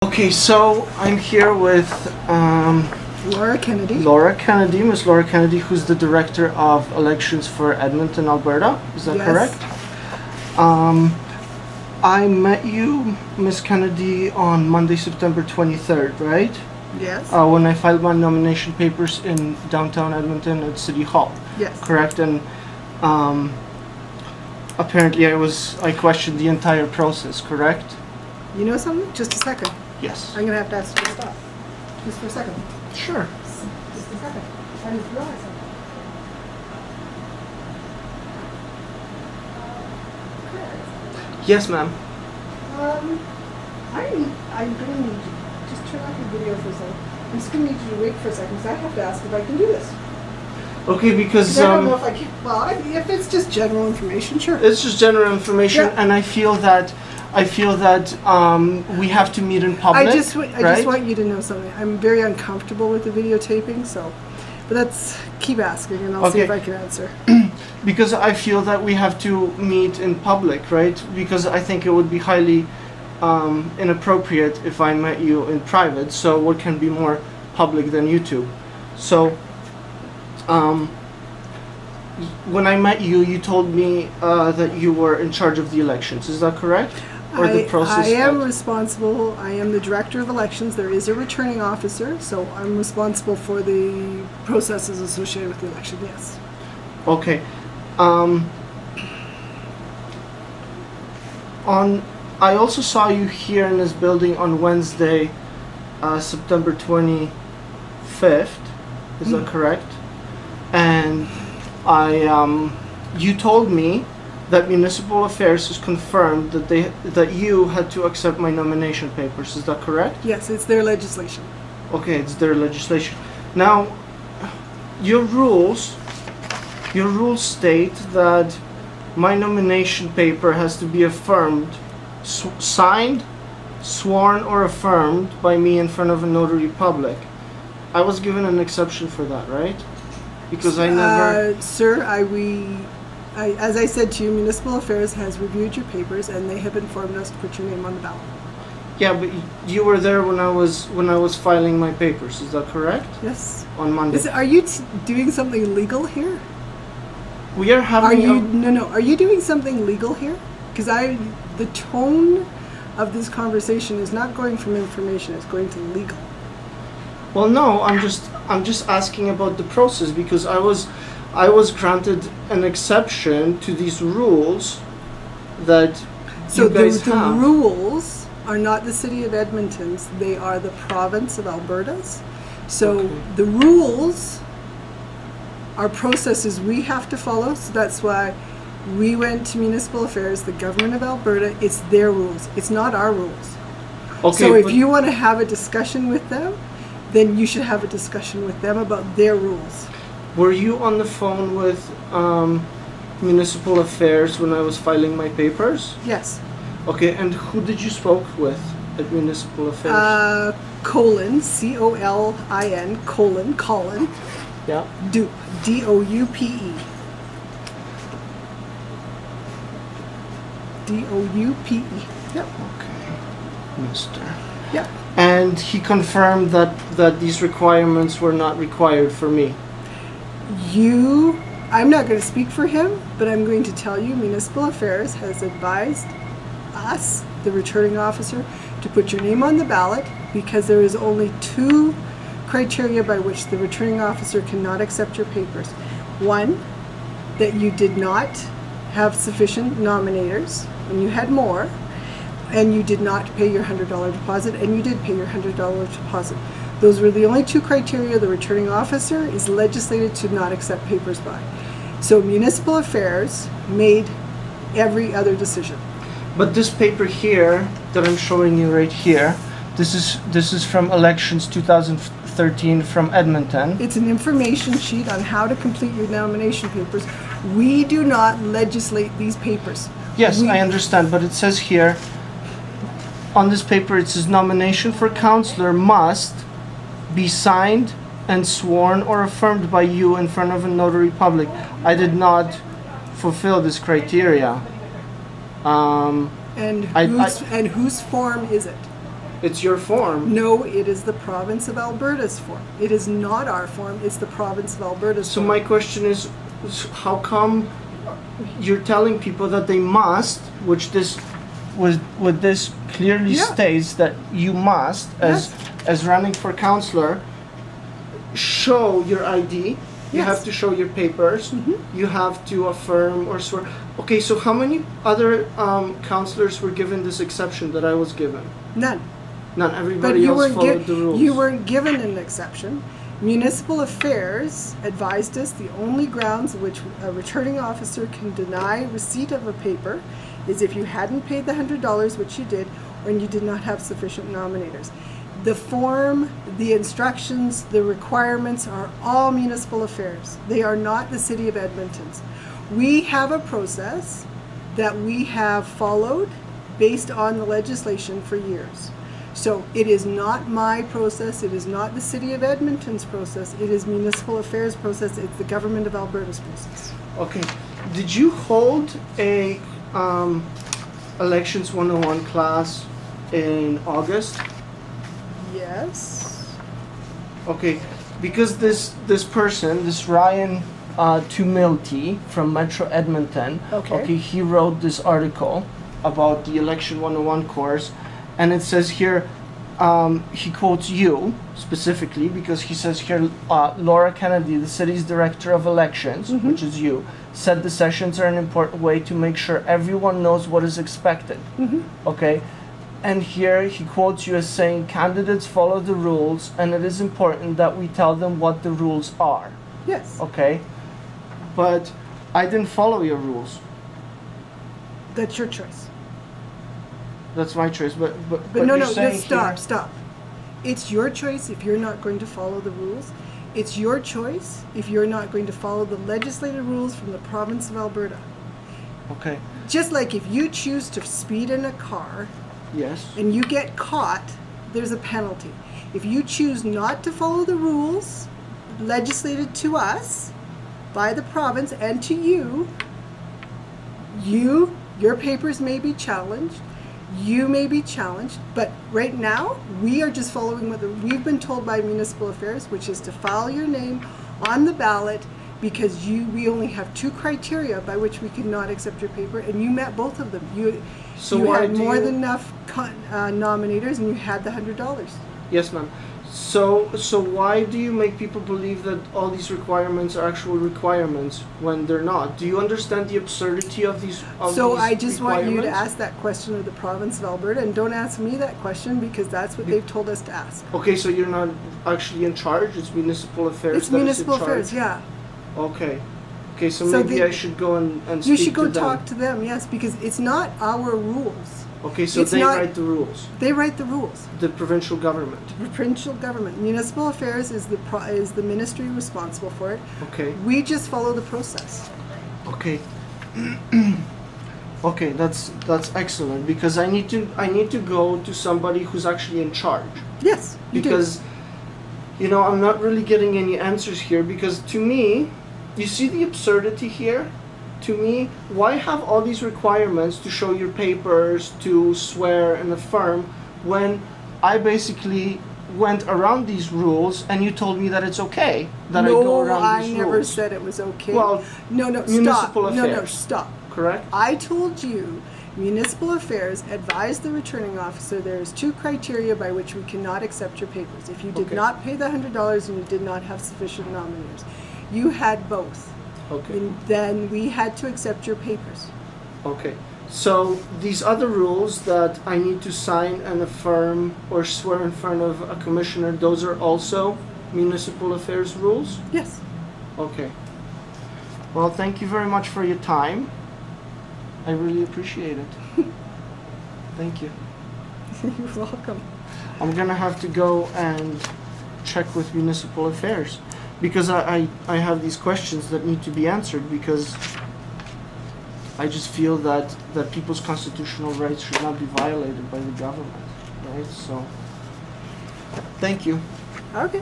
Okay, so I'm here with Laura Kennedy. Miss Laura Kennedy, who's the Director of Elections for Edmonton, Alberta. Is that correct? I met you, Miss Kennedy, on Monday, September 23rd, right? Yes. When I filed my nomination papers in downtown Edmonton at City Hall. Yes. Correct? And apparently I questioned the entire process, correct? You know something? Just a second. Yes. I'm going to have to ask you to stop. Just for a second. Sure. Just a second. I just realized something. Yes, ma'am. I'm going to need you. Just turn off your video for a second. I'm just going to need you to wait for a second because I have to ask if I can do this. Okay, because I don't know if I can. Well, if it's just general information, sure. It's just general information, Yeah. and I feel that we have to meet in public. I just want you to know something. I'm very uncomfortable with the videotaping, but let's keep asking, and I'll see if I can answer. Because I feel that we have to meet in public, right? Because I think it would be highly inappropriate if I met you in private. So what can be more public than YouTube? So when I met you, you told me that you were in charge of the elections. Is that correct? Or the process? I am responsible. I am the Director of Elections. There is a returning officer, so I'm responsible for the processes associated with the election, yes. Okay. I also saw you here in this building on Wednesday, September 25th. Is that correct? And you told me that Municipal Affairs has confirmed that you had to accept my nomination papers. Is that correct? Yes, it's their legislation. Okay, it's their legislation. Now, your rules state that my nomination paper has to be affirmed, signed, sworn, or affirmed by me in front of a notary public. I was given an exception for that, right? Because I never... Sir, as I said to you, Municipal Affairs has reviewed your papers and they have informed us to put your name on the ballot. Yeah, but you were there when I was filing my papers. Is that correct? Yes. On Monday. Are you doing something illegal here? We are having. No. Are you doing something legal here? Because the tone of this conversation is not going from information; it's going to legal. Well, no. I'm just asking about the process because I was granted an exception to these rules that you guys have. The rules are not the City of Edmonton's; they are the province of Alberta's. So the rules are processes we have to follow. So that's why we went to Municipal Affairs, the government of Alberta. It's their rules. It's not our rules. Okay. So if you want to have a discussion with them, then you should have a discussion with them about their rules. Were you on the phone with Municipal Affairs when I was filing my papers? Yes. Okay, and who did you spoke with at Municipal Affairs? Colin, C-O-L-I-N, Colin. Yeah. Doupe, D-O-U-P-E. D-O-U-P-E. Yep. Okay, Mr. Yep. And he confirmed that these requirements were not required for me. I'm not going to speak for him, but I'm going to tell you Municipal Affairs has advised us, the returning officer, to put your name on the ballot because there is only two criteria by which the returning officer cannot accept your papers. One, that you did not have sufficient nominators, and you had more, and you did not pay your $100 deposit, and you did pay your $100 deposit. Those were the only two criteria the returning officer is legislated to not accept papers by. So Municipal Affairs made every other decision. But this paper here that I'm showing you right here, this is from elections 2013 from Edmonton. It's an information sheet on how to complete your nomination papers. We do not legislate these papers. Yes, I understand, but it says here, on this paper it says nomination for councillor must be signed and sworn or affirmed by you in front of a notary public. I did not fulfill this criteria. And whose form is it? It's your form. No, it is the province of Alberta's form. It is not our form, it's the province of Alberta's So form. my question is, how come you're telling people that they must, which this clearly Yeah. states that you must, as running for councillor, show your ID. You Yes. have to show your papers. You have to affirm or swear. Okay, so how many other councillors were given this exception that I was given? None. None. But Everybody you else weren't, followed the rules. you weren't given an exception. Municipal Affairs advised us the only grounds which a returning officer can deny receipt of a paper is if you hadn't paid the $100, which you did, or you did not have sufficient nominators. The form, the instructions, the requirements are all municipal affairs. They are not the City of Edmonton's. We have a process that we have followed based on the legislation for years. So it is not my process, it is not the City of Edmonton's process, it is Municipal Affairs process, it's the Government of Alberta's process. Okay. Did you hold a Elections 101 class in August? Yes. Okay, because this person, this Ryan Tumilty from Metro Edmonton, Okay. he wrote this article about the Election 101 course, and it says here, he quotes you specifically because he says here, Laura Kennedy, the city's director of elections, which is you, said the sessions are an important way to make sure everyone knows what is expected. Okay? And here he quotes you as saying, candidates follow the rules, and it is important that we tell them what the rules are. Yes. Okay? But I didn't follow your rules. That's your choice. That's my choice. But no, you're no, saying just stop, here- stop. It's your choice if you're not going to follow the rules. It's your choice if you're not going to follow the legislative rules from the province of Alberta. Okay. Just like if you choose to speed in a car Yes. and you get caught, there's a penalty. If you choose not to follow the rules legislated to us by the province and to you, your papers may be challenged. You may be challenged, but right now we are just following what we've been told by Municipal Affairs, which is to file your name on the ballot because we only have two criteria by which we could not accept your paper, and you met both of them. You why had do more you- than enough nominators, and you had the $100. Yes, ma'am. So why do you make people believe that all these requirements are actual requirements when they're not? Do you understand the absurdity of these? So I just want you to ask that question of the province of Alberta, and don't ask me that question because that's what they've told us to ask. Okay, so you're not actually in charge. It's municipal affairs. It's that is in Municipal charge? Affairs, yeah. Okay. Okay, so So maybe I should go and speak You should go to them. talk to them, yes, because it's not our rules. Okay, so It's they not- write the rules. They write the rules. The provincial government. The provincial government, Municipal Affairs is the ministry responsible for it. Okay. We just follow the process. Okay. Okay, that's excellent because I need to go to somebody who's actually in charge. Yes, you do. Because I'm not really getting any answers here because to me, you see the absurdity here? To me, why have all these requirements to show your papers, to swear and affirm when I basically went around these rules and you told me that it's okay that I go around these rules? No, I never said it was okay. Well, no, stop. Municipal No, Affairs. stop. Correct? I told you Municipal Affairs advised the returning officer there is two criteria by which we cannot accept your papers. If you did Okay. not pay the $100 and you did not have sufficient nominators. You had both. Okay. And then we had to accept your papers. Okay. So these other rules that I need to sign and affirm or swear in front of a commissioner, those are also municipal affairs rules? Yes. Okay. Well, thank you very much for your time. I really appreciate it. Thank you. You're welcome. I'm gonna have to go and check with municipal affairs because I have these questions that need to be answered because I just feel that people's constitutional rights should not be violated by the government, right? So, thank you. Okay.